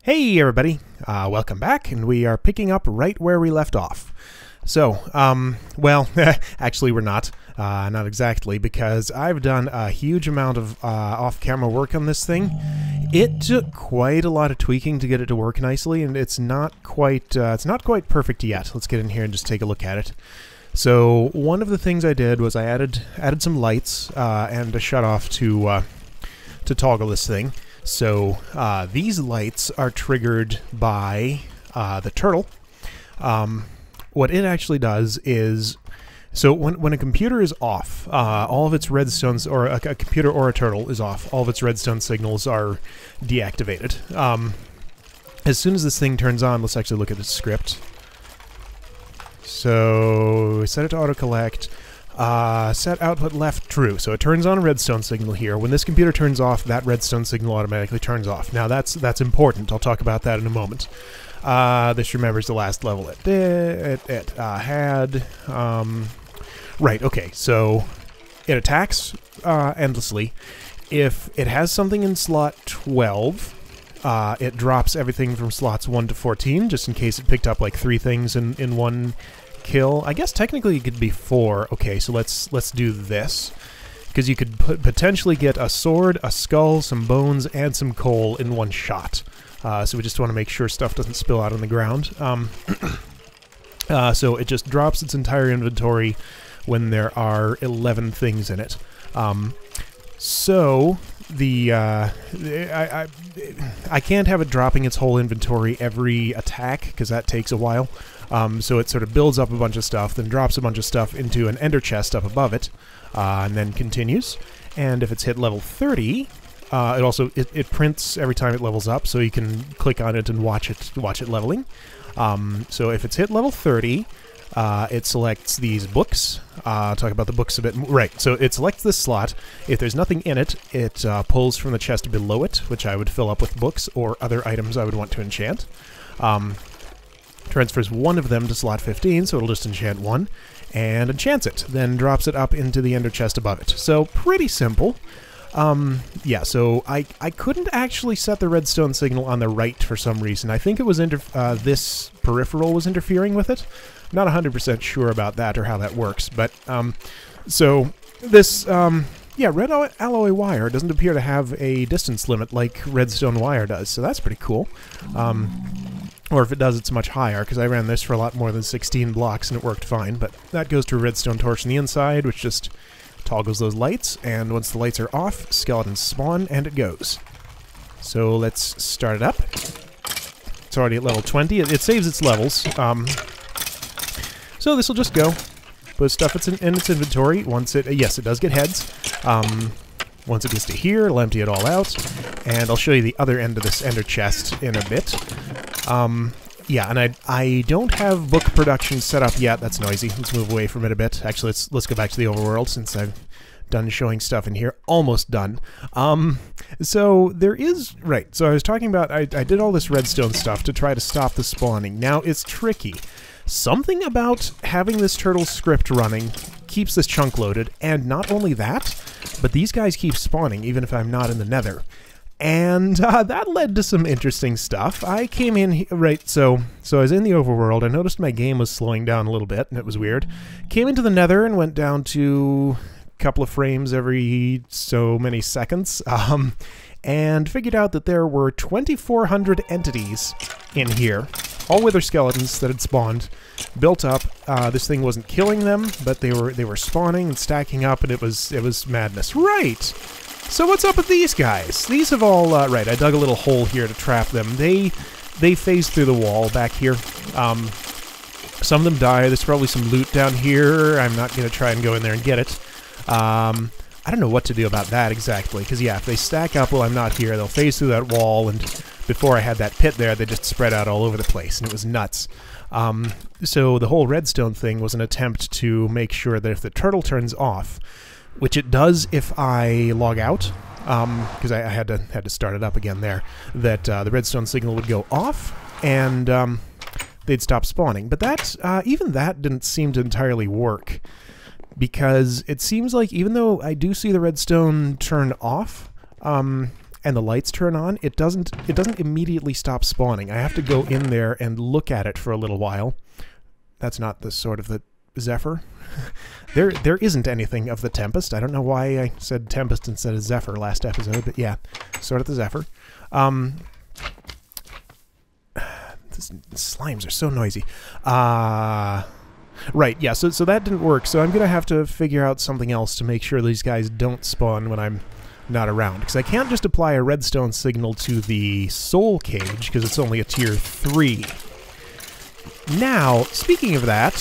Hey everybody, welcome back, and we are picking up right where we left off. So, well, actually we're not exactly, because I've done a huge amount of off-camera work on this thing. It took quite a lot of tweaking to get it to work nicely, and it's not quite perfect yet. Let's get in here and just take a look at it. So, one of the things I did was I added some lights and a shutoff to toggle this thing. So these lights are triggered by the turtle. What it actually does is, so when a computer is off, all of its redstones, or a computer or a turtle is off, all of its redstone signals are deactivated. As soon as this thing turns on, let's actually look at the script. So set it to auto-collect. Set output left true. So it turns on a redstone signal here. When this computer turns off, that redstone signal automatically turns off. Now that's important. I'll talk about that in a moment. This remembers the last level it had. Right, okay, so it attacks endlessly. If it has something in slot 12, it drops everything from slots 1 to 14, just in case it picked up like 3 things in one kill. I guess technically it could be 4. Okay, so let's do this, because you could potentially get a sword, a skull, some bones, and some coal in one shot. So we just want to make sure stuff doesn't spill out on the ground. So it just drops its entire inventory when there are 11 things in it. So the I can't have it dropping its whole inventory every attack, because that takes a while. So it sort of builds up a bunch of stuff, then drops a bunch of stuff into an ender chest up above it, and then continues. And if it's hit level 30, it prints every time it levels up, so you can click on it and watch it leveling. So if it's hit level 30, it selects these books. I'll talk about the books a bit. Right, so it selects this slot. If there's nothing in it, it pulls from the chest below it, which I would fill up with books or other items I would want to enchant. Transfers one of them to slot 15, so it'll just enchant one, and enchants it, then drops it up into the ender chest above it. So pretty simple. Yeah, so I couldn't actually set the redstone signal on the right for some reason. I think it was this peripheral was interfering with it. Not 100% sure about that or how that works, but so this yeah, red alloy wire doesn't appear to have a distance limit like redstone wire does, so that's pretty cool. Or if it does, it's much higher, because I ran this for a lot more than 16 blocks and it worked fine, but that goes to a redstone torch on the inside, which just toggles those lights, and once the lights are off, skeletons spawn, and it goes. So let's start it up. It's already at level 20. It saves its levels. So this will just go. Put stuff in its inventory. Once it... yes, it does get heads. Once it gets to here, it'll empty it all out. And I'll show you the other end of this ender chest in a bit. Yeah, and I don't have book production set up yet. That's noisy. Let's move away from it a bit. Actually, let's go back to the overworld, since I've done showing stuff in here. Almost done. So there is... right, so I was talking about... I did all this redstone stuff to try to stop the spawning. Now, it's tricky. Something about having this turtle script running keeps this chunk loaded, and not only that, but these guys keep spawning even if I'm not in the nether. And that led to some interesting stuff. I came in... right, so I was in the overworld. I noticed my game was slowing down a little bit, and it was weird. Came into the nether and went down to a couple of frames every so many seconds, and figured out that there were 2,400 entities in here, all wither skeletons that had spawned, built up. This thing wasn't killing them, but they were spawning and stacking up, and it was madness. Right! So what's up with these guys? These have all... right, I dug a little hole here to trap them. They phase through the wall back here. Some of them die. There's probably some loot down here. I'm not going to try and go in there and get it. I don't know what to do about that exactly, because yeah, if they stack up while I'm not here, they'll phase through that wall, and before I had that pit there, they just spread out all over the place, and it was nuts. So the whole redstone thing was an attempt to make sure that if the turtle turns off, which it does if I log out, because I had to start it up again there, that the redstone signal would go off, and they'd stop spawning. But that, even that didn't seem to entirely work, because it seems like even though I do see the redstone turn off, and the lights turn on, it doesn't immediately stop spawning. I have to go in there and look at it for a little while. That's not the sort of the Zephyr. There isn't anything of the Tempest. I don't know why I said Tempest instead of Zephyr last episode, but yeah, sort of the Zephyr. Slimes are so noisy. Right, yeah, so that didn't work, so I'm going to have to figure out something else to make sure these guys don't spawn when I'm not around. Because I can't just apply a redstone signal to the soul cage, because it's only a tier 3. Now, speaking of that...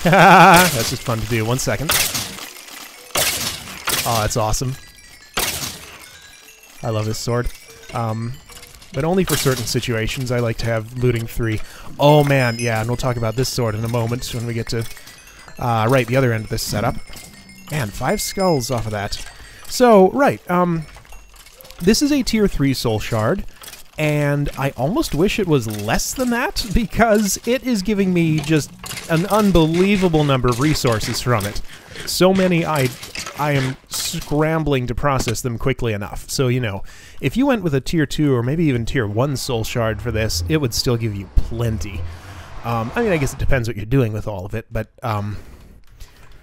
that's just fun to do. 1 second. Oh, that's awesome. I love this sword. But only for certain situations. I like to have looting 3. Oh man, yeah, and we'll talk about this sword in a moment when we get to right, the other end of this setup. Man, 5 skulls off of that. So, right, this is a tier 3 soul shard, and I almost wish it was less than that, because it is giving me just an unbelievable number of resources from it. So many I am scrambling to process them quickly enough. So, you know, if you went with a tier 2 or maybe even tier 1 soul shard for this, it would still give you plenty. I mean, I guess it depends what you're doing with all of it, but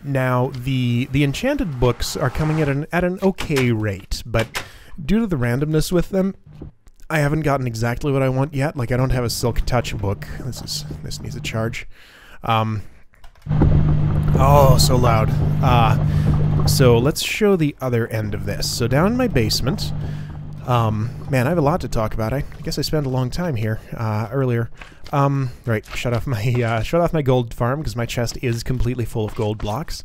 now the enchanted books are coming at an okay rate, but due to the randomness with them, I haven't gotten exactly what I want yet. Like, I don't have a Silk Touch book. This needs a charge. Oh, so loud. So let's show the other end of this. So down in my basement, man, I have a lot to talk about. I guess I spent a long time here earlier. Right, shut off my gold farm because my chest is completely full of gold blocks.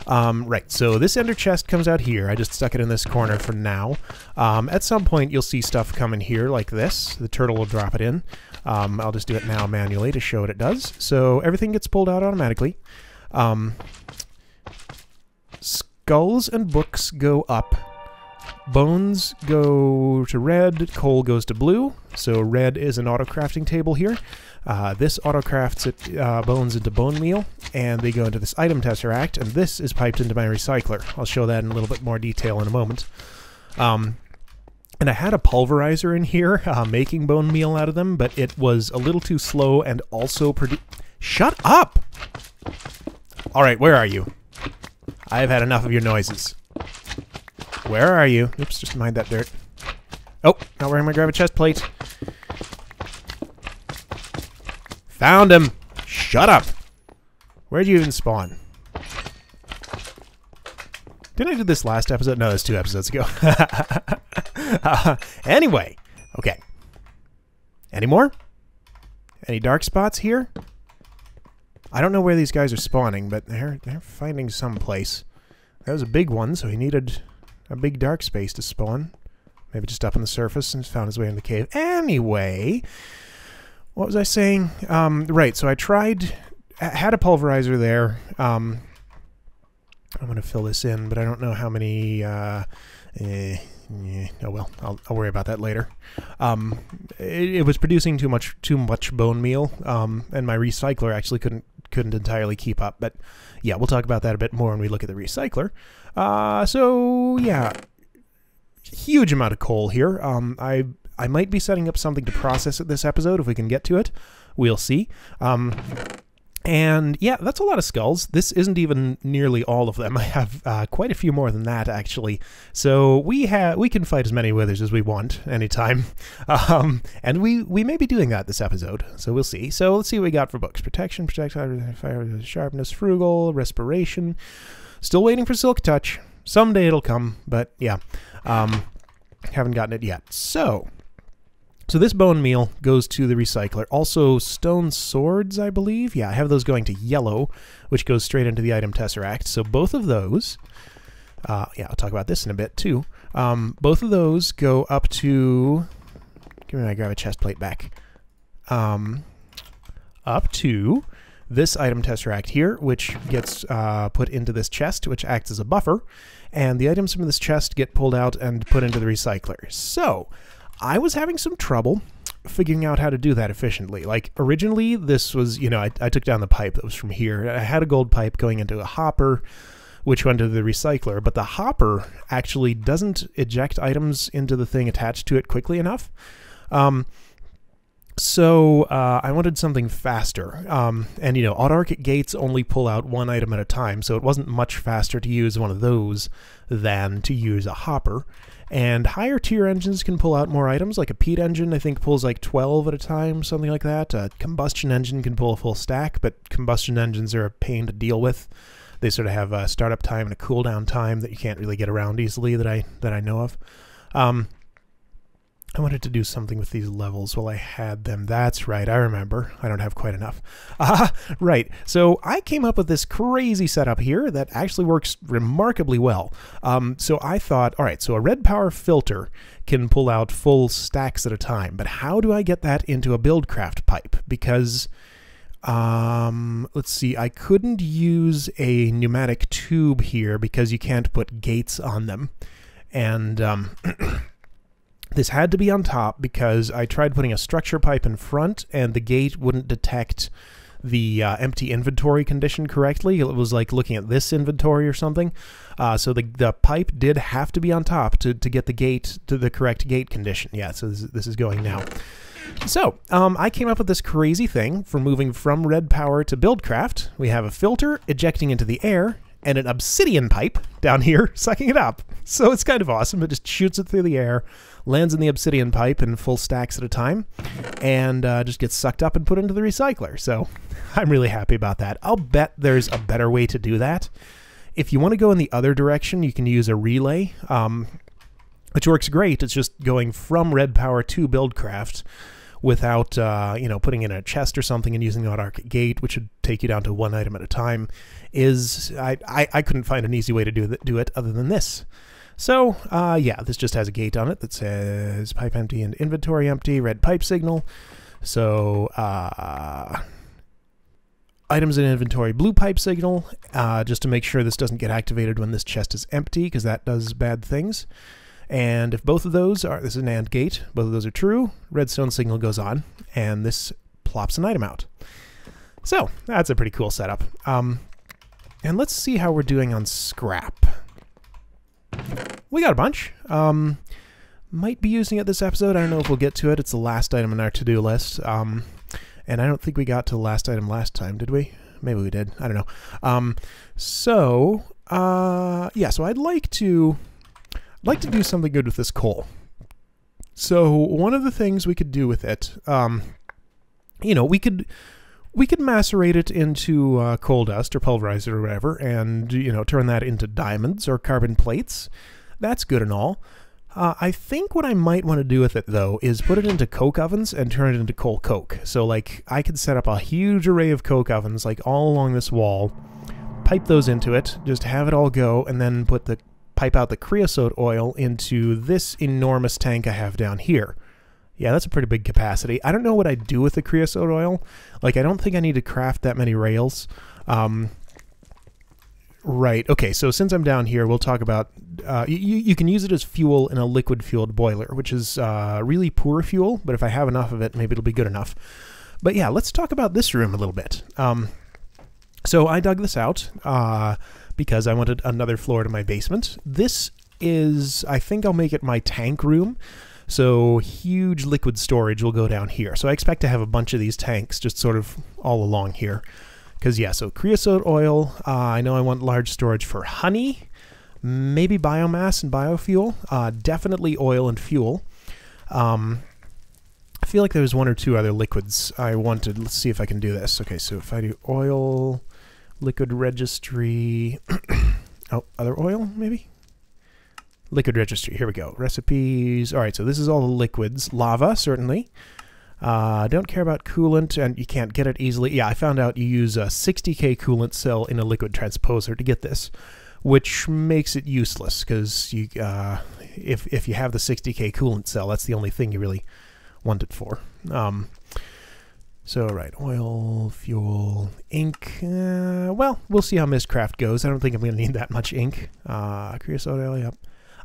Right, so this ender chest comes out here. I just stuck it in this corner for now. At some point you'll see stuff come in here like this. The turtle will drop it in. I'll just do it now manually to show what it does. So everything gets pulled out automatically. Skulls and books go up. Bones go to red, coal goes to blue. So red is an auto-crafting table here. This auto-crafts bones into bone meal, and they go into this item tesseract, and this is piped into my recycler. I'll show that in a little bit more detail in a moment. And I had a pulverizer in here, making bone meal out of them, but it was a little too slow and also Shut up! Alright, where are you? I've had enough of your noises. Where are you? Oops, just mind that dirt. Oh, not wearing my grab chest plate. Found him! Shut up! Where'd you even spawn? Didn't I do this last episode? No, that's 2 episodes ago. Anyway, okay. Any more? Any dark spots here? I don't know where these guys are spawning, but they're finding some place. That was a big one, so he needed a big dark space to spawn. Maybe just up on the surface and found his way in the cave. Anyway, what was I saying? Right, so I had a pulverizer there. I'm going to fill this in, but I don't know how many... oh well, I'll worry about that later. It was producing too much bone meal, and my recycler actually couldn't entirely keep up. But yeah, we'll talk about that a bit more when we look at the recycler. So yeah, huge amount of coal here. I might be setting up something to process it this episode if we can get to it. We'll see. And yeah, that's a lot of skulls. This isn't even nearly all of them. I have quite a few more than that, actually. So we can fight as many withers as we want anytime. And we may be doing that this episode, so we'll see. So let's see what we got for books. Protection, fire, sharpness, frugal, respiration. Still waiting for Silk Touch. Someday it'll come, but yeah. Haven't gotten it yet. So this bone meal goes to the recycler. Also, stone swords, I believe. Yeah, I have those going to yellow, which goes straight into the item tesseract. So both of those, yeah, I'll talk about this in a bit too. Both of those go up to, give me my grab a chest plate back. Up to this item tesseract here, which gets put into this chest, which acts as a buffer. And the items from this chest get pulled out and put into the recycler. So I was having some trouble figuring out how to do that efficiently. Like, originally, this was, you know, I took down the pipe that was from here. I had a gold pipe going into a hopper, which went to the recycler, but the hopper actually doesn't eject items into the thing attached to it quickly enough. So I wanted something faster, and you know, autarchic gates only pull out one item at a time, so it wasn't much faster to use one of those than to use a hopper. And higher tier engines can pull out more items, like a peat engine I think pulls like 12 at a time, something like that. A combustion engine can pull a full stack, but combustion engines are a pain to deal with. They sort of have a startup time and a cooldown time that you can't really get around easily that I know of. I wanted to do something with these levels while I had them. That's right, I remember. I don't have quite enough. Right. So I came up with this crazy setup here that actually works remarkably well. So I thought, all right, so a red power filter can pull out full stacks at a time, but how do I get that into a buildcraft pipe? Because, let's see, I couldn't use a pneumatic tube here because you can't put gates on them. And, this had to be on top because I tried putting a structure pipe in front and the gate wouldn't detect the empty inventory condition correctly. It was like looking at this inventory or something. So the pipe did have to be on top to get the gate to the correct gate condition. Yeah, so this is going now. So I came up with this crazy thing for moving from red power to buildcraft. We have a filter ejecting into the air and an obsidian pipe down here sucking it up. So it's kind of awesome. It just shoots it through the air, lands in the obsidian pipe in full stacks at a time, and just gets sucked up and put into the recycler. So I'm really happy about that. I'll bet there's a better way to do that. If you want to go in the other direction, you can use a relay, which works great. It's just going from red power to buildcraft without, you know, putting in a chest or something and using the autarchic gate, which would take you down to one item at a time. I couldn't find an easy way to do it other than this. So, yeah, this just has a gate on it that says pipe empty and inventory empty, red pipe signal. So, items in inventory, blue pipe signal, just to make sure this doesn't get activated when this chest is empty, because that does bad things. And if both of those are, this is an AND gate, both of those are true, redstone signal goes on, and this plops an item out. So, that's a pretty cool setup. And let's see how we're doing on scrap. We got a bunch. Might be using it this episode. I don't know if we'll get to it. It's the last item on our to-do list. And I don't think we got to the last item last time, did we? Maybe we did. I don't know. Yeah, so I'd like to do something good with this coal. So one of the things we could do with it, you know, we could macerate it into coal dust or pulverize it or whatever, and, you know, turn that into diamonds or carbon plates. That's good and all. I think what I might want to do with it, though, is put it into coke ovens and turn it into coal coke. So, like, I could set up a huge array of coke ovens, like, all along this wall, pipe those into it, just have it all go, and then pipe out the creosote oil into this enormous tank I have down here. Yeah, that's a pretty big capacity. I don't know what I'd do with the creosote oil. Like, I don't think I need to craft that many rails. Right, okay, so since I'm down here, we'll talk about... you can use it as fuel in a liquid-fueled boiler, which is really poor fuel, but if I have enough of it, maybe it'll be good enough. But yeah, let's talk about this room a little bit. So I dug this out because I wanted another floor to my basement. This is... I think I'll make it my tank room. So huge liquid storage will go down here. So I expect to have a bunch of these tanks just sort of all along here. Because, yeah, so creosote oil, I know I want large storage for honey, maybe biomass and biofuel, definitely oil and fuel. I feel like there was one or two other liquids I wanted. Let's see if I can do this. Okay, so if I do oil, liquid registry, oh, other oil, maybe? Liquid registry, here we go. Recipes, all right, so this is all the liquids. Lava, certainly. Don't care about coolant, and you can't get it easily. Yeah, I found out you use a 60K coolant cell in a liquid transposer to get this, which makes it useless, because you, if you have the 60K coolant cell, that's the only thing you really want it for. So, right, oil, fuel, ink. Well, we'll see how Mistcraft goes. I don't think I'm going to need that much ink. Creosote oil, yep.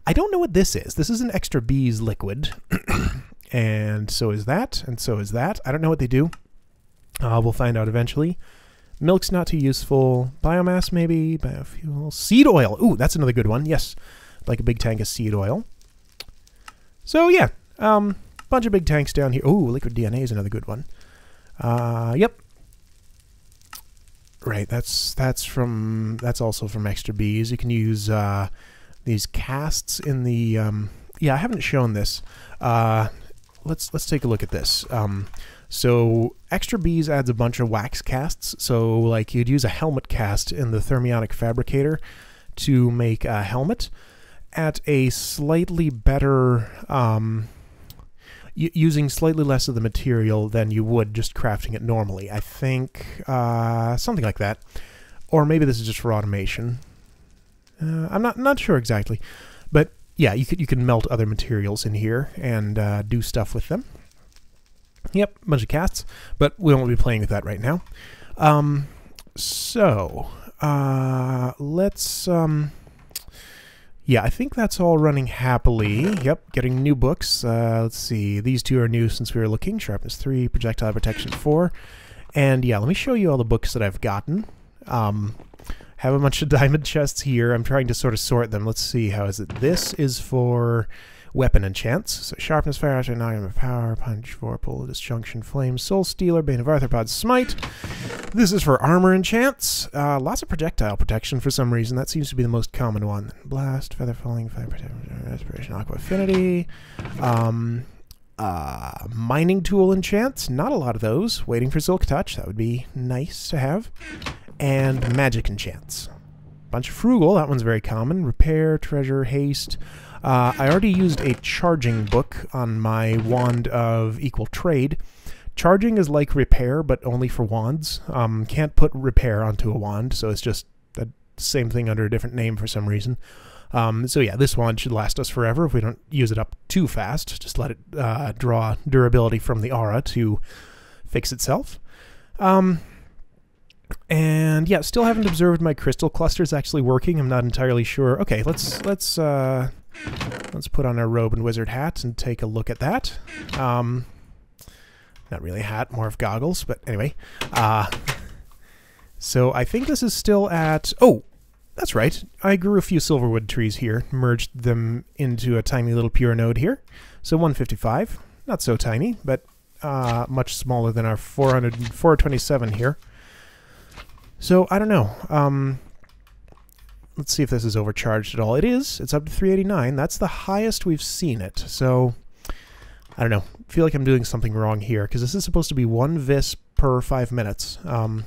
I don't know what this is. This is an extra bees liquid. And so is that, and so is that. I don't know what they do. We'll find out eventually. Milk's not too useful. Biomass, maybe. Biofuel. Seed oil. Ooh, that's another good one. Yes. Like a big tank of seed oil. So, yeah. Bunch of big tanks down here. Ooh, liquid DNA is another good one. Yep. Right, that's also from extra bees. You can use these casts in the yeah, I haven't shown this. Let's take a look at this. So extra bees adds a bunch of wax casts. So like you'd use a helmet cast in the thermionic fabricator to make a helmet at a slightly better using slightly less of the material than you would just crafting it normally. I think something like that. Or maybe this is just for automation. I'm not sure exactly. But yeah, you can melt other materials in here and do stuff with them. Yep, a bunch of casts, but we won't be playing with that right now. Let's yeah, I think that's all running happily. Yep, getting new books. Let's see. These two are new since we were looking. Sharpness 3, Projectile Protection 4. And yeah, let me show you all the books that I've gotten. Have a bunch of diamond chests here. I'm trying to sort of sort them. Let's see. How is it? This is for weapon enchants. So Sharpness, Fire, Nagium of Power, Punch, Vorpal, Disjunction, Flame, Soul Stealer, Bane of Arthropod, Smite. This is for armor enchants. Lots of projectile protection for some reason. That seems to be the most common one. Blast, Feather Falling, Fire Protection, Respiration, Aqua Affinity. Mining tool enchants. Not a lot of those. Waiting for Silk Touch. That would be nice to have. And magic enchants. Bunch of frugal. That one's very common. Repair, treasure, haste. I already used a charging book on my wand of equal trade. Charging is like repair, but only for wands. Can't put repair onto a wand, so it's just the same thing under a different name for some reason. So yeah, this wand should last us forever if we don't use it up too fast. Just let it draw durability from the aura to fix itself. And yeah, still haven't observed my crystal clusters actually working. I'm not entirely sure. Okay, let's put on our robe and wizard hat and take a look at that. Not really a hat, more of goggles, but anyway. So I think this is still at... Oh, that's right. I grew a few silverwood trees here, merged them into a tiny little pure node here. So 155. Not so tiny, but much smaller than our 427 here. So, I don't know. Let's see if this is overcharged at all. It is. It's up to 389. That's the highest we've seen it. So, I don't know. I feel like I'm doing something wrong here, because this is supposed to be 1 vis per 5 minutes. Yeah,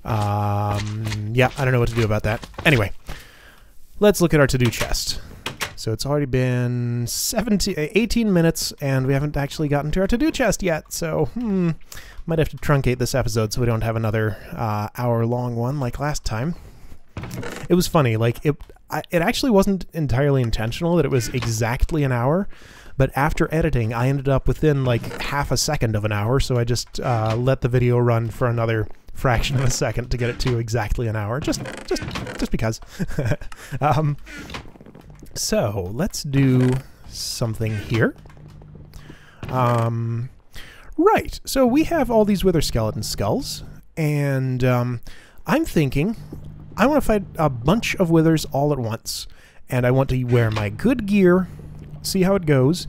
I don't know what to do about that. Anyway, let's look at our to-do chest. So it's already been 18 minutes, and we haven't actually gotten to our to-do chest yet. So, might have to truncate this episode so we don't have another hour-long one like last time. It was funny. Like it actually wasn't entirely intentional that it was exactly an hour, but after editing, I ended up within like half a second of an hour. So I just let the video run for another fraction of a second to get it to exactly an hour, just because. So let's do something here. Right, so we have all these wither skeleton skulls, and I'm thinking I want to fight a bunch of withers all at once, and I want to wear my good gear, see how it goes,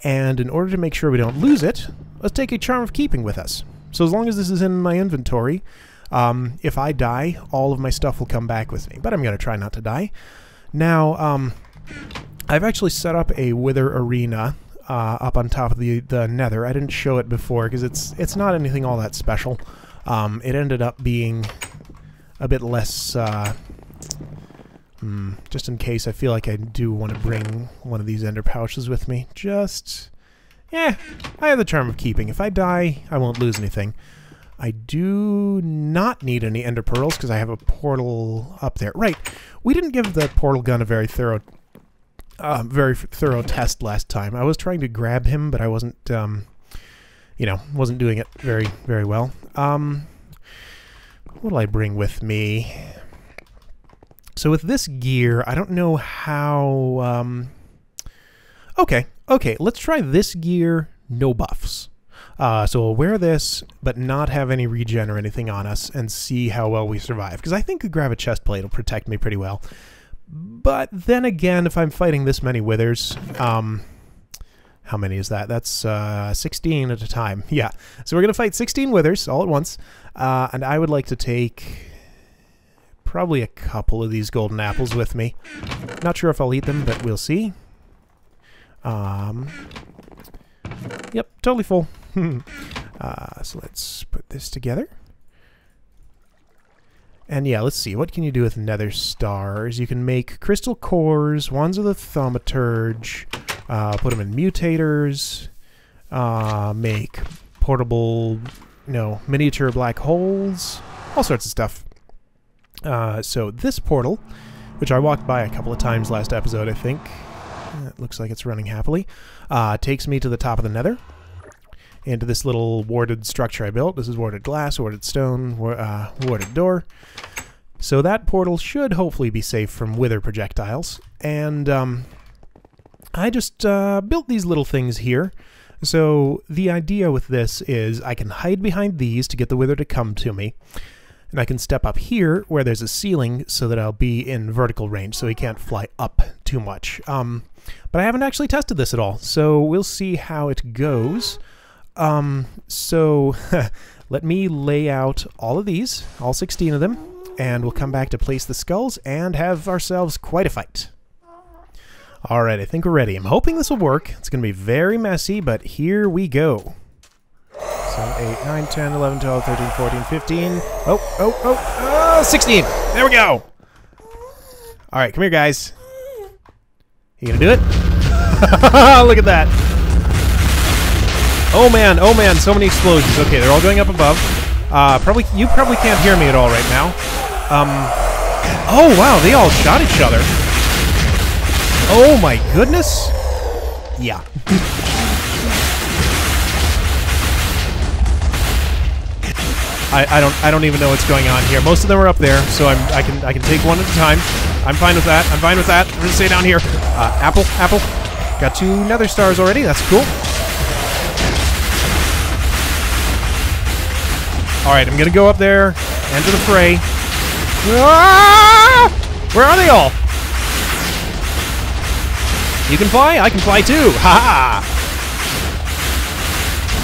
and in order to make sure we don't lose it, let's take a Charm of Keeping with us. So as long as this is in my inventory, if I die, all of my stuff will come back with me, but I'm going to try not to die. Now, I've actually set up a wither arena up on top of the nether. I didn't show it before because it's not anything all that special. It ended up being a bit less, just in case I feel like I do want to bring one of these ender pouches with me. I have the Charm of Keeping. If I die, I won't lose anything. I do not need any ender pearls because I have a portal up there. Right, we didn't give the portal gun a very thorough test last time. I was trying to grab him, but I wasn't, wasn't doing it very, very well. What will I bring with me? So with this gear, I don't know how... Okay, let's try this gear, no buffs. So we'll wear this, but not have any regen or anything on us, and see how well we survive. Because I think a grab a chest plate will protect me pretty well. But then again, if I'm fighting this many withers, how many is that? That's 16 at a time. Yeah. So we're going to fight 16 withers all at once. And I would like to take probably a couple of these golden apples with me. Not sure if I'll eat them, but we'll see. Yep, totally full. So let's put this together. And yeah, let's see. What can you do with nether stars? You can make crystal cores, wands of the thaumaturge, put them in mutators, make portable, miniature black holes, all sorts of stuff. So this portal, which I walked by a couple of times last episode, I think, it looks like it's running happily, takes me to the top of the nether, into this little warded structure I built. This is warded glass, warded stone, warded door. So that portal should hopefully be safe from wither projectiles. And I just built these little things here. So the idea with this is I can hide behind these to get the wither to come to me. And I can step up here where there's a ceiling so that I'll be in vertical range so he can't fly up too much. But I haven't actually tested this at all, so we'll see how it goes. So let me lay out all of these, all 16 of them, and we'll come back to place the skulls and have ourselves quite a fight. Alright, I think we're ready. I'm hoping this will work. It's going to be very messy, but here we go. 7, 8, 9, 10, 11, 12, 13, 14, 15. 16! There we go! Alright, come here, guys. You gonna do it? Look at that! Oh man, so many explosions. Okay, they're all going up above. You probably can't hear me at all right now. Oh wow, they all shot each other. Oh my goodness! Yeah. I don't even know what's going on here. Most of them are up there, so I can take one at a time. I'm fine with that. I'm gonna stay down here. Apple. Got 2 nether stars already. That's cool. All right, I'm gonna go up there, enter the fray. Ah! Where are they all? You can fly. I can fly too. Ha ha!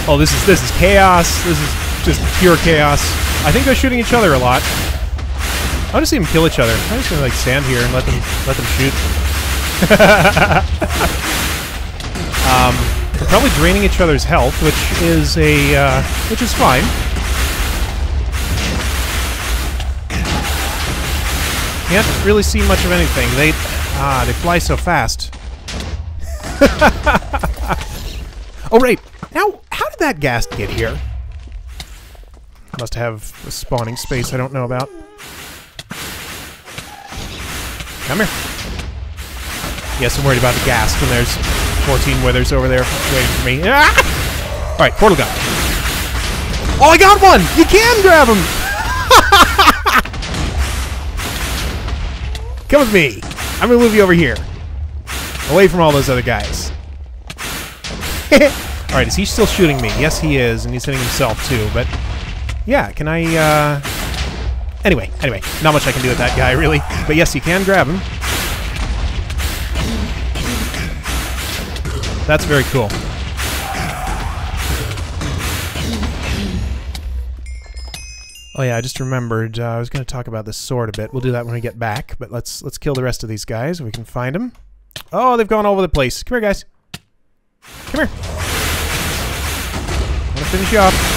Oh, this is chaos. This is just pure chaos. I think they're shooting each other a lot. I'll just see them kill each other. I'm just gonna like stand here and let them shoot. They're probably draining each other's health, which is fine. Can't really see much of anything. They fly so fast. Oh right. Now, how did that ghast get here? Must have a spawning space I don't know about. Come here. Yes, I'm worried about the ghast when there's 14 withers over there waiting for me. Ah! Alright, portal gun. Oh, I got one! You can grab him! Come with me. I'm gonna move you over here. Away from all those other guys. Alright, is he still shooting me? Yes, he is, and he's hitting himself too, but... Yeah, can I, Anyway, not much I can do with that guy, really. But yes, you can grab him. That's very cool. Oh yeah, I just remembered, I was going to talk about this sword a bit. We'll do that when we get back, but let's kill the rest of these guys. We can find them. Oh, they've gone all over the place. Come here, guys. Come here. I want to finish you off.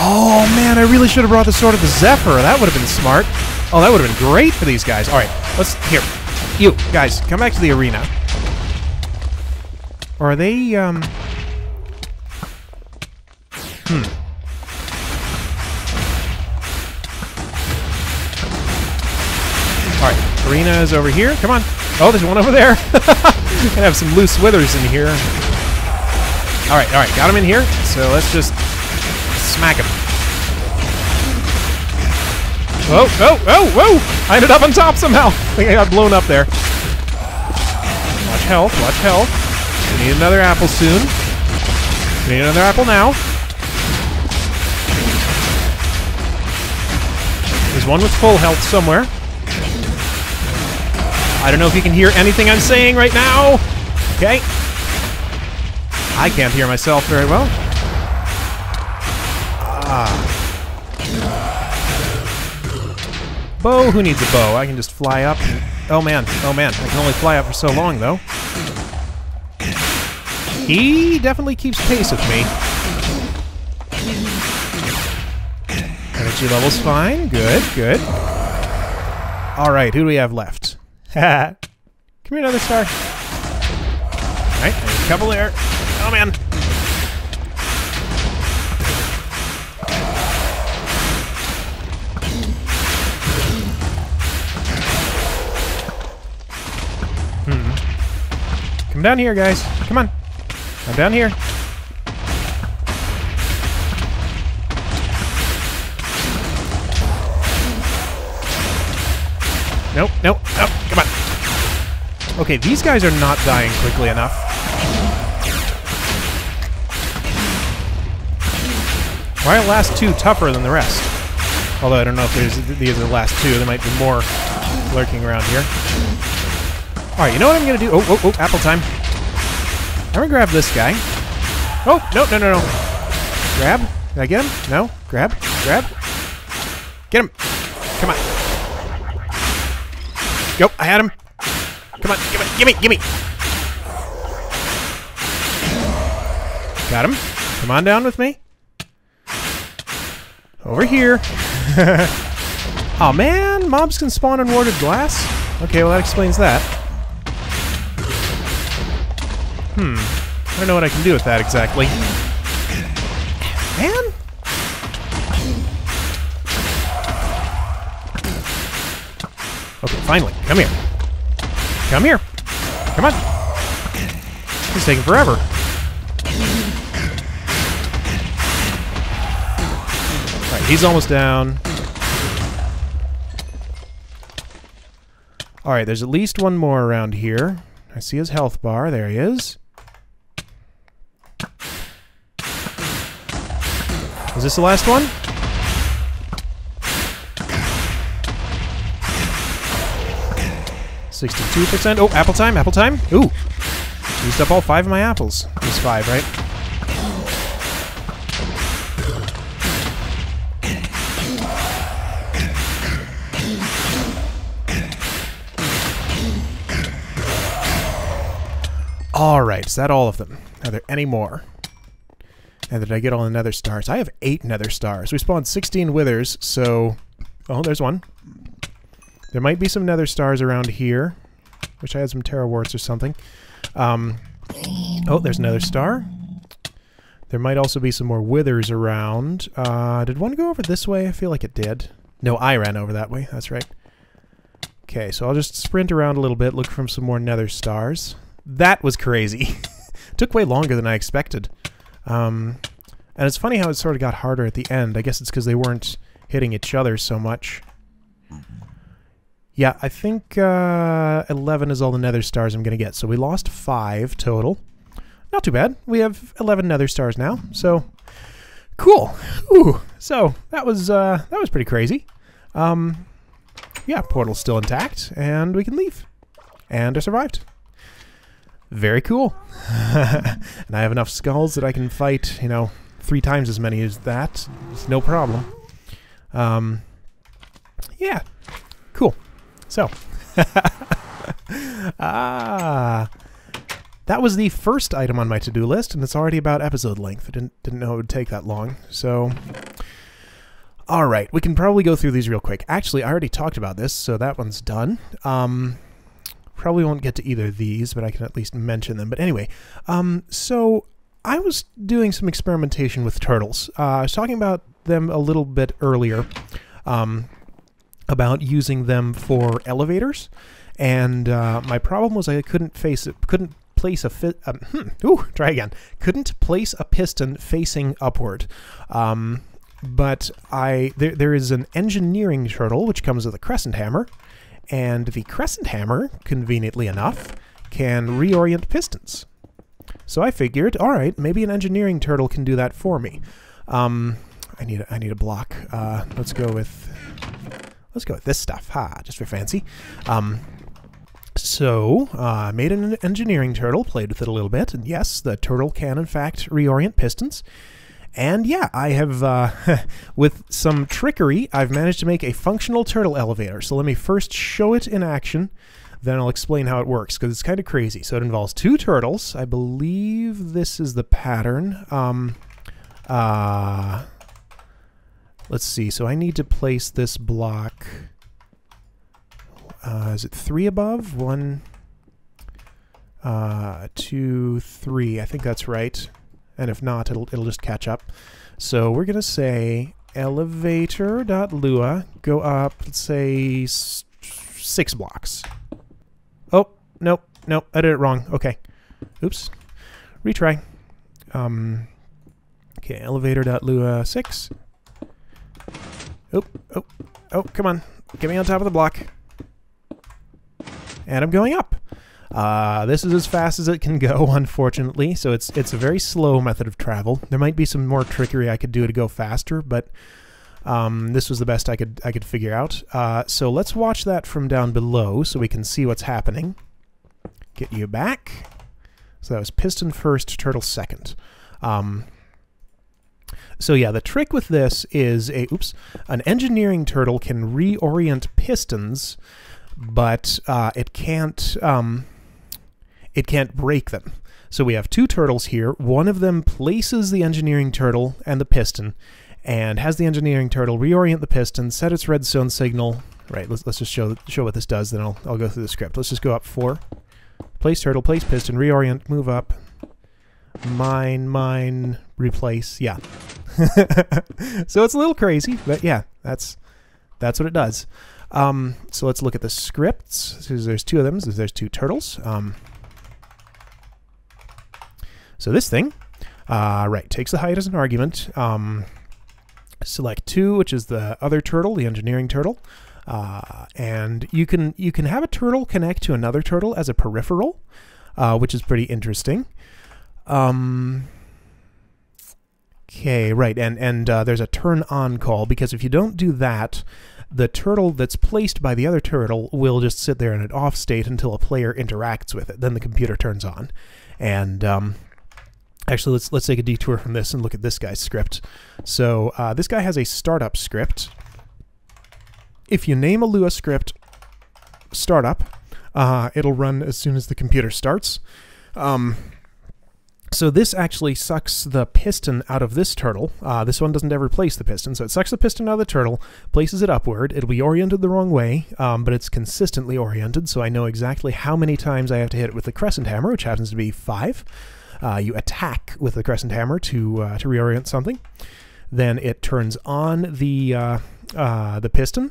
Oh man, I really should have brought the Sword of the Zephyr. That would have been smart. Oh, that would have been great for these guys. Alright, here. You, guys, come back to the arena. Or are they, Alright, arena is over here. Come on. Oh, there's one over there. Gonna have some loose withers in here. Alright, got him in here. So let's just smack him. Whoa! I ended up on top somehow. I think I got blown up there. Watch health. We need another apple soon. We need another apple now. There's one with full health somewhere. I don't know if you can hear anything I'm saying right now. Okay. I can't hear myself very well. Bow? Who needs a bow? I can just fly up. And, oh man, I can only fly up for so long though. He definitely keeps pace with me. Energy level's fine. Good, good. Alright, who do we have left? Come here, another star. Alright, there's a couple there. Oh man. Come down here, guys. Come on. I'm down here. Nope, nope, nope. Come on. Okay, these guys are not dying quickly enough. Why are the last two tougher than the rest? Although I don't know if these are the last two. There might be more lurking around here. Alright, you know what I'm gonna do? Oh, apple time. I'm gonna grab this guy. Oh, no. Grab. Did I get him? No. Grab. Get him. Come on. Yep, I had him. Come on, gimme. Got him. Come on down with me. Over here. Oh man, mobs can spawn in warded glass? Okay, well that explains that. I don't know what I can do with that exactly. Man? Okay, finally. Come here. Come here. Come on. It's taking forever. Alright, he's almost down. Alright, there's at least one more around here. I see his health bar. There he is. Is this the last one? %. Oh, apple time, apple time. Ooh. Used up all 5 of my apples. There's 5, right? Alright, is that all of them? Are there any more? And did I get all the nether stars? I have 8 nether stars. We spawned 16 withers, so... Oh, there's one. There might be some nether stars around here. Wish I had some terra warts or something. Oh, there's another star. There might also be some more withers around. Did one go over this way? I feel like it did. No, I ran over that way. That's right. Okay, so I'll just sprint around a little bit, look for some more nether stars. That was crazy. Took way longer than I expected. And it's funny how it sort of got harder at the end. I guess it's because they weren't hitting each other so much. Yeah, I think 11 is all the nether stars I'm going to get. So we lost 5 total. Not too bad. We have 11 nether stars now. So cool. Ooh. So that was pretty crazy. Yeah, portal's still intact, and we can leave. And I survived. Very cool. And I have enough skulls that I can fight, 3 times as many as that. It's no problem. Yeah. Cool. So. That was the first item on my to-do list, and it's already about episode length. I didn't know it would take that long. So, all right, we can probably go through these real quick. Actually, I already talked about this, so that one's done. Probably won't get to either of these, but I can at least mention them. But anyway, so I was doing some experimentation with turtles. I was talking about them a little bit earlier, about using them for elevators, and my problem was I couldn't place a piston facing upward. But there is an engineering turtle which comes with a crescent hammer, and the crescent hammer, conveniently enough, can reorient pistons. So I figured, all right, maybe an engineering turtle can do that for me. I need a block. Let's go with this stuff. Ha, just for fancy. So I made an engineering turtle, played with it a little bit, and yes, the turtle can in fact reorient pistons. And yeah, I have, with some trickery, I've managed to make a functional turtle elevator. So let me first show it in action, then I'll explain how it works, because it's kind of crazy. So it involves two turtles. I believe this is the pattern. Let's see, so I need to place this block, is it 3 above? 1, 2, 3, I think that's right. And if not, it'll just catch up. So we're gonna say elevator.lua, go up, let's say 6 blocks. Oh, nope, I did it wrong. Okay, oops, retry. Okay, elevator.lua 6. Oh, come on, get me on top of the block. And I'm going up. This is as fast as it can go, unfortunately, so it's a very slow method of travel. There might be some more trickery I could do to go faster, but this was the best I could figure out. So let's watch that from down below so we can see what's happening. Get you back. So that was piston first, turtle second. So yeah, the trick with this is an engineering turtle can reorient pistons, but it can't break them. So we have two turtles here. One of them places the engineering turtle and the piston, and has the engineering turtle reorient the piston, set its redstone signal. Right. Let's just show what this does. Then I'll go through the script. Let's just go up 4. Place turtle, place piston, reorient, move up. Mine, replace. Yeah. So it's a little crazy, but yeah, that's what it does. So let's look at the scripts. So there's 2 of them. So there's 2 turtles. So this thing, right, takes the height as an argument. Select 2, which is the other turtle, the engineering turtle. And you can have a turtle connect to another turtle as a peripheral, which is pretty interesting. Okay, right, and there's a turn on call, because if you don't do that, the turtle that's placed by the other turtle will just sit there in an off state until a player interacts with it. Then the computer turns on. And actually, let's take a detour from this and look at this guy's script. So this guy has a startup script. If you name a Lua script startup, it'll run as soon as the computer starts. So this actually sucks the piston out of this turtle. This one doesn't ever place the piston, so it sucks the piston out of the turtle, places it upward. It'll be oriented the wrong way, but it's consistently oriented, so I know exactly how many times I have to hit it with the crescent hammer, which happens to be 5. You attack with the crescent hammer to reorient something. Then it turns on the piston,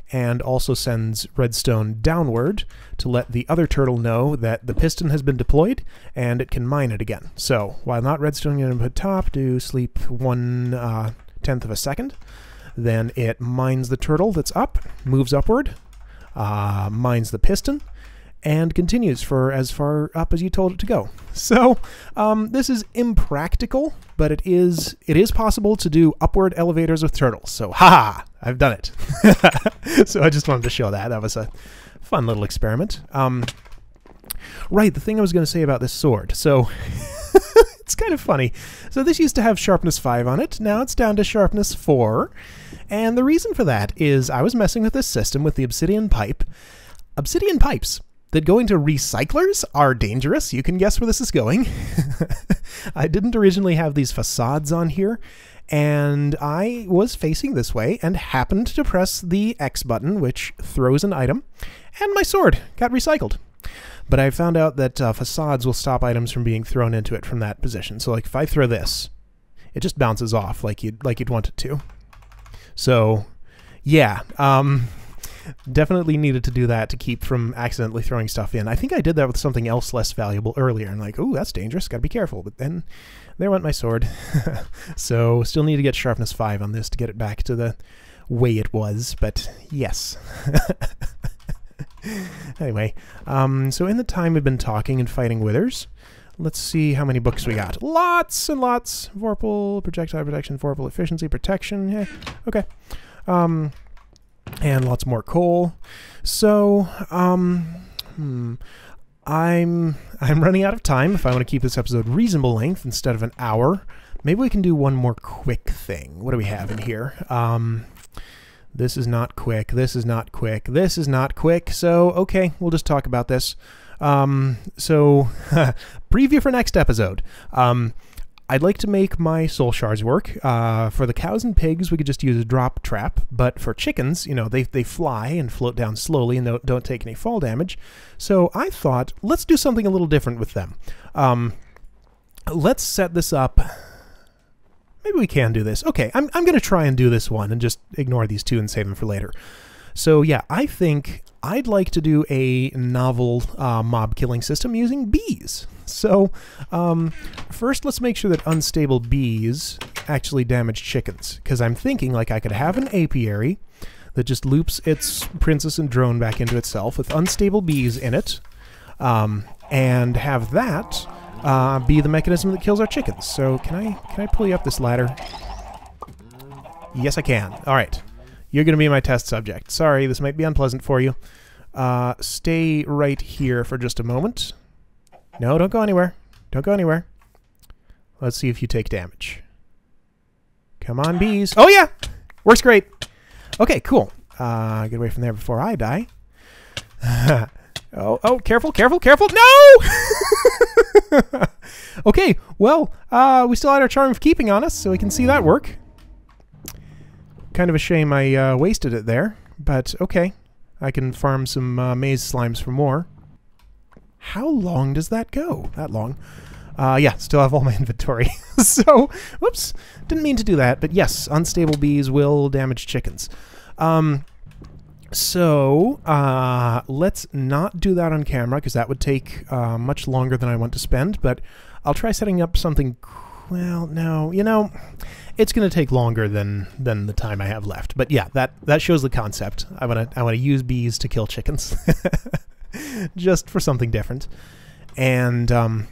and also sends redstone downward to let the other turtle know that the piston has been deployed and it can mine it again. So while not redstone input top, do sleep 1/10 of a second. Then it mines the turtle that's up, moves upward, mines the piston, and continues for as far up as you told it to go. So this is impractical, but it is possible to do upward elevators with turtles. So haha, I've done it. So I just wanted to show that. That was a fun little experiment. Right, the thing I was going to say about this sword. So it's kind of funny. So this used to have sharpness 5 on it. Now it's down to sharpness 4. And the reason for that is I was messing with this system with the obsidian pipe. Obsidian pipes that go into recyclers are dangerous. You can guess where this is going. I didn't originally have these facades on here, and I was facing this way and happened to press the X button, which throws an item, and my sword got recycled. But I found out that facades will stop items from being thrown into it from that position. So like if I throw this, it just bounces off like you'd want it to. So yeah, definitely needed to do that to keep from accidentally throwing stuff in. I think I did that with something else less valuable earlier, and like, oh, that's dangerous, gotta be careful. But then there went my sword. So still need to get sharpness 5 on this to get it back to the way it was, but yes. Anyway, so in the time we've been talking and fighting withers, Let's see how many books we got. Lots and lots. Vorpal, projectile protection, Vorpal efficiency, protection. Yeah, okay. And lots more coal. So, I'm running out of time if I want to keep this episode reasonable length instead of an hour. Maybe we can do one more quick thing. What do we have in here? This is not quick. This is not quick. This is not quick. So, okay, we'll just talk about this. So, preview for next episode. I'd like to make my soul shards work. For the cows and pigs, we could just use a drop trap. But for chickens, you know, they fly and float down slowly and don't take any fall damage. So I thought, let's do something a little different with them. Let's set this up. Maybe we can do this. Okay, I'm going to try and do this one and just ignore these two and save them for later. So yeah, I think I'd like to do a novel mob killing system using bees. So first let's make sure that unstable bees actually damage chickens, because I'm thinking like I could have an apiary that just loops its princess and drone back into itself with unstable bees in it, and have that be the mechanism that kills our chickens. So can I pull you up this ladder? Yes, I can. All right. You're going to be my test subject. Sorry, this might be unpleasant for you. Stay right here for just a moment. No, don't go anywhere. Don't go anywhere. Let's see if you take damage. Come on, bees. Oh, yeah! Works great. Okay, cool. Get away from there before I die. Oh, careful, careful, careful. No! Okay, well, we still had our charm of keeping on us, so we can see that work. Kind of a shame I wasted it there, but okay. I can farm some maze slimes for more. How long does that go? That long. Yeah, still have all my inventory. So, whoops, didn't mean to do that, but yes, unstable bees will damage chickens. So, let's not do that on camera, because that would take much longer than I want to spend, but I'll try setting up something. Well, no, you know, it's going to take longer than the time I have left. But yeah, that shows the concept. I want to use bees to kill chickens, just for something different. And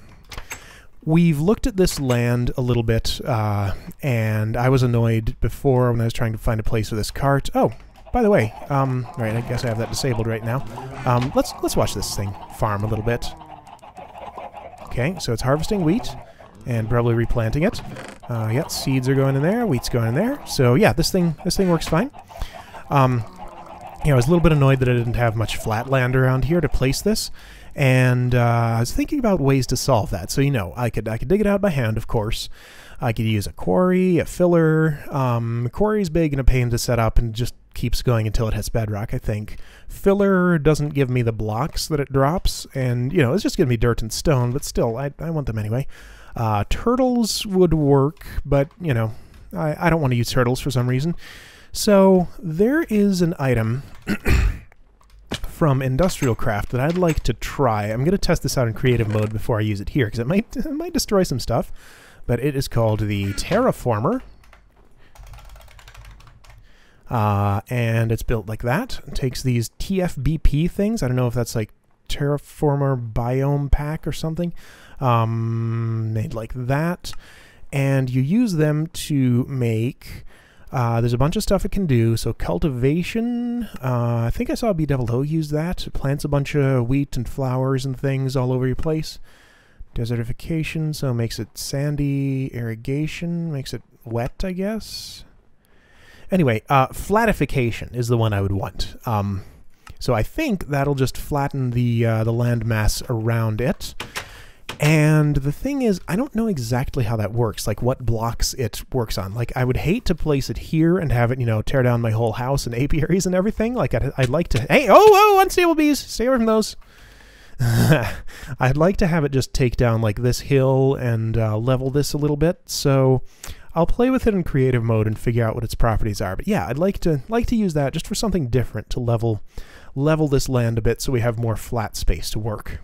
we've looked at this land a little bit, and I was annoyed before when I was trying to find a place for this cart. Oh, by the way, right, I guess I have that disabled right now. Let's watch this thing farm a little bit. Okay, so it's harvesting wheat. And probably replanting it. Yeah, seeds are going in there, wheat's going in there. So yeah, this thing works fine. Yeah, I was a little bit annoyed that I didn't have much flat land around here to place this, and I was thinking about ways to solve that. So you know, I could dig it out by hand, of course. I could use a quarry, a filler. Quarry's big and a pain to set up, and just keeps going until it hits bedrock, I think. Filler doesn't give me the blocks that it drops, and you know, it's just giving me dirt and stone, but still, I want them anyway. Turtles would work, but, you know, I don't want to use turtles for some reason. So, there is an item from Industrial Craft that I'd like to try. I'm going to test this out in creative mode before I use it here, because it might destroy some stuff. But it is called the Terraformer. And it's built like that. It takes these TFBP things. I don't know if that's like Terraformer Biome Pack or something. Made like that, and you use them to make there's a bunch of stuff it can do. So cultivation, I think I saw B00 use that. It plants a bunch of wheat and flowers and things all over your place. Desertification, so it makes it sandy. Irrigation makes it wet, I guess. Anyway, flatification is the one I would want. So I think that'll just flatten the land mass around it. And the thing is, I don't know exactly how that works, like what blocks it works on. Like, I would hate to place it here and have it, you know, tear down my whole house and apiaries and everything. Like, I'd like to... Hey, oh, unstable bees! Stay away from those! I'd like to have it just take down, like, this hill and level this a little bit, so I'll play with it in creative mode and figure out what its properties are. But yeah, I'd like to use that just for something different to level this land a bit so we have more flat space to work.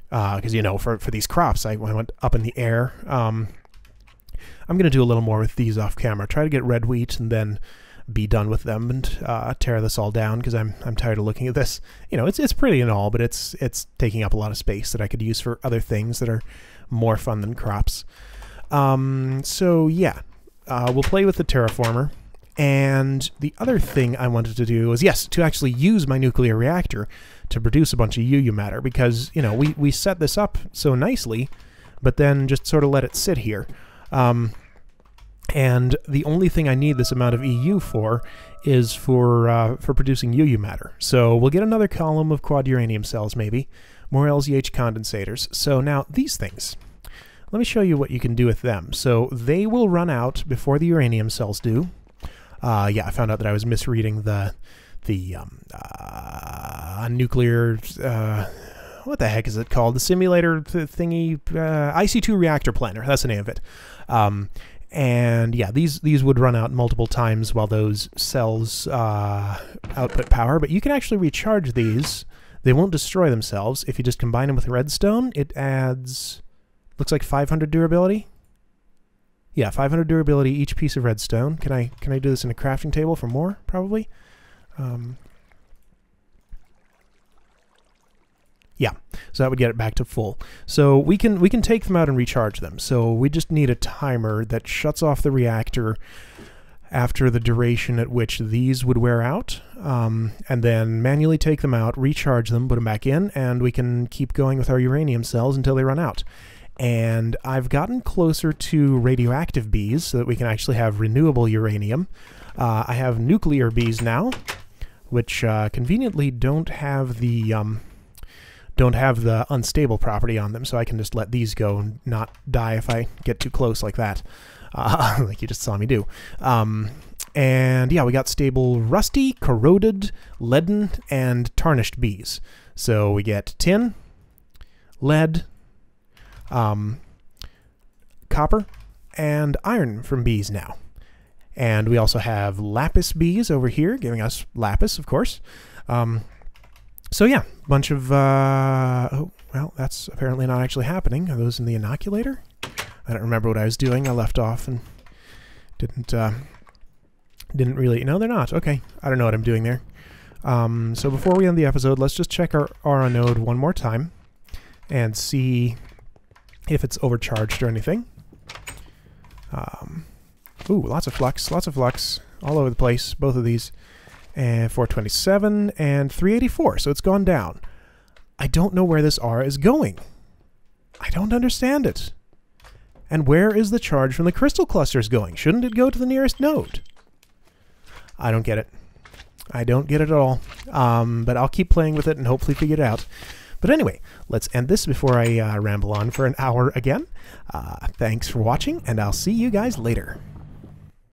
Because, you know, for these crops, I went up in the air. I'm going to do a little more with these off camera. Try to get red wheat and then be done with them and tear this all down, because I'm tired of looking at this. You know, it's pretty and all, but it's taking up a lot of space that I could use for other things that are more fun than crops. So yeah, we'll play with the terraformer. And the other thing I wanted to do was, yes, to actually use my nuclear reactor to produce a bunch of UU matter, because, you know, we set this up so nicely, but then just sort of let it sit here. And the only thing I need this amount of EU for is for producing UU matter. So we'll get another column of quad uranium cells, maybe, more LZH condensators. So now these things, let me show you what you can do with them. So they will run out before the uranium cells do. Yeah, I found out that I was misreading the nuclear, what the heck is it called? The simulator thingy, IC2 reactor planner, that's the name of it. And yeah, these would run out multiple times while those cells output power, but you can actually recharge these. They won't destroy themselves. If you just combine them with redstone, it adds, looks like 500 durability. Yeah, 500 durability each piece of redstone. Can I do this in a crafting table for more? Probably. Yeah, so that would get it back to full. So we can take them out and recharge them. So we just need a timer that shuts off the reactor after the duration at which these would wear out, and then manually take them out, recharge them, put them back in, and we can keep going with our uranium cells until they run out. And I've gotten closer to radioactive bees so that we can actually have renewable uranium. I have nuclear bees now, which conveniently don't have the unstable property on them, so I can just let these go and not die if I get too close like that, like you just saw me do. And yeah, we got stable rusty, corroded, leaden, and tarnished bees. So we get tin, lead, copper, and iron from bees now. And we also have lapis bees over here, giving us lapis, of course. So yeah, bunch of, oh, well, that's apparently not actually happening. Are those in the inoculator? I don't remember what I was doing. I left off and didn't really, no, they're not. Okay, I don't know what I'm doing there. So before we end the episode, let's just check our Aura node one more time and see if it's overcharged or anything. Ooh, lots of flux, all over the place, both of these. And 427 and 384, so it's gone down. I don't know where this Aura is going. I don't understand it. And where is the charge from the crystal clusters going? Shouldn't it go to the nearest node? I don't get it. I don't get it at all. But I'll keep playing with it and hopefully figure it out. But anyway, let's end this before I ramble on for an hour again. Thanks for watching, and I'll see you guys later.